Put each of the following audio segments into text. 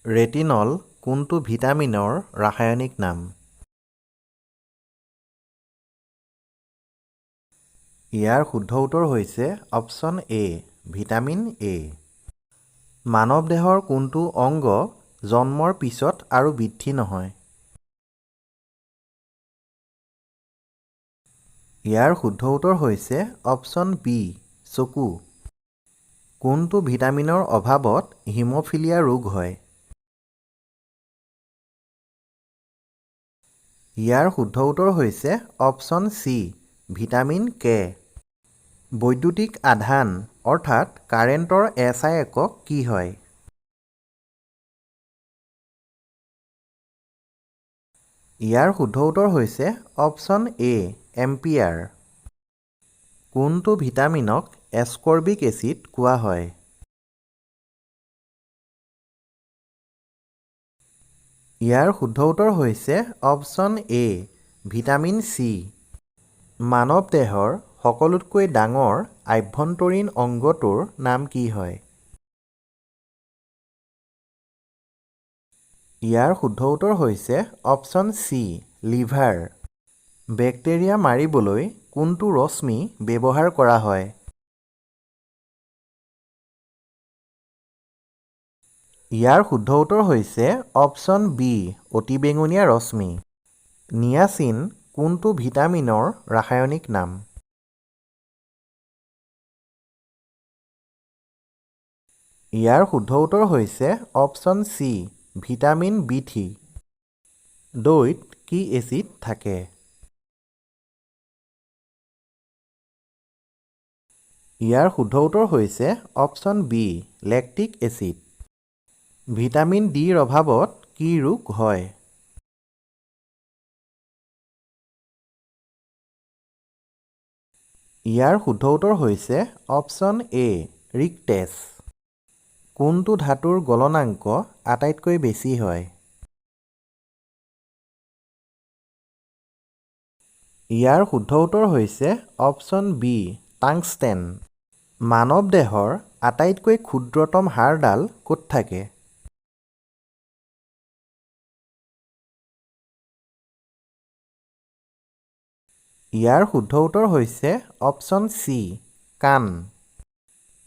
Retinol কোনটো ভিটামিনৰ ৰাসায়নিক নাম? ইয়াৰ শুদ্ধ উত্তৰ হৈছে অপশ্যন এ, ভিটামিন এ। মানৱ দেহৰ কোনটো অংগ জন্মৰ পিছত আৰু বৃদ্ধি নহয়? ইয়াৰ শুদ্ধ উত্তৰ হৈছে অপশ্যন বি, চকু। কোনটো ভিটামিনৰ অভাৱত হিম'ফিলিয়া ৰোগ হয়? ইয়াৰ শুদ্ধ উত্তৰ হৈছে অপশ্যন চি, ভিটামিন কে। বৈদ্যুতিক আধান অৰ্থাৎ কাৰেণ্টৰ এছআই একক কি হয়? ইয়াৰ শুদ্ধ উত্তৰ হৈছে অপশ্যন এ, এম্পিয়াৰ। কোনটো ভিটামিনক এস্কৰ্বিক এচিড কোৱা হয়? ইয়াৰ শুদ্ধ উত্তৰ হৈছে অপশ্যন এ, ভিটামিন চি। মানৱ দেহৰ সকলোতকৈ ডাঙৰ আভ্যন্তৰীণ অংগটোৰ নাম কি হয়? ইয়াৰ শুদ্ধ উত্তৰ হৈছে অপশ্যন চি, লিভাৰ। বেক্টেৰিয়া মাৰিবলৈ কোনটো ৰশ্মি ব্যৱহাৰ কৰা হয়? ইয়াৰ শুদ্ধ উত্তৰ হৈছে অপশ্যন বি, অতিবেঙুনীয়া ৰশ্মি। নিয়াচিন কোনটো ভিটামিনৰ ৰাসায়নিক নাম? ইয়াৰ শুদ্ধ উত্তৰ হৈছে অপশ্যন চি, ভিটামিন বি3। দৈত কি এচিড থাকে? ইয়াৰ শুদ্ধ উত্তৰ হৈছে option B, lactic acid. Vitamin ডিৰ অভাৱত কি ৰোগ হয়? ইয়াৰ শুদ্ধ উত্তৰ হৈছে অপশ্যন এ, ৰিকটেছ। কোনটো ধাতুৰ গলনাংক আটাইতকৈ বেছি হয়? ইয়াৰ শুদ্ধ উত্তৰ হৈছে অপশ্যন বি, টাংষ্টেন। মানৱ দেহৰ আটাইতকৈ ক্ষুদ্ৰতম হাড়ডাল ক'ত থাকে? ইয়াৰ শুদ্ধ উত্তৰ হৈছে অপশ্যন চি, কাণ।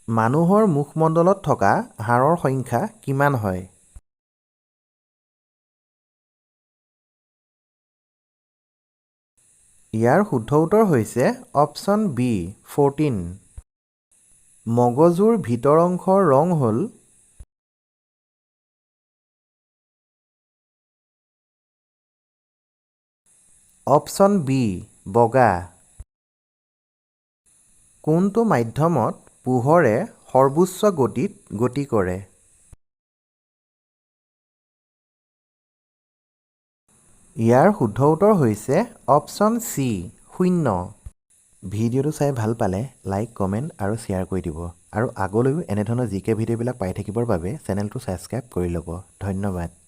মানুহৰ মুখমণ্ডলত থকা হাড়ৰ সংখ্যা কিমান হয়? ইয়াৰ শুদ্ধ উত্তৰ হৈছে অপশ্যন বি, 14। মগজুৰ ভিতৰ অংশৰ ৰং হ'ল? অপশ্যন বি, বগা। কোনটো মাধ্যমত পোহৰে সৰ্বোচ্চ গতিত গতি কৰে? ইয়াৰ শুদ্ধ উত্তৰ হৈছে অপশ্যন চি, শূন্য। ভিডিঅ'টো চাই ভাল পালে লাইক, কমেণ্ট আৰু শ্বেয়াৰ কৰি দিব। আৰু আগলৈও এনেধৰণৰ জিকে ভিডিঅ'বিলাক পাই থাকিবৰ বাবে চেনেলটো ছাবস্ক্ৰাইব কৰি ল'ব। ধন্যবাদ।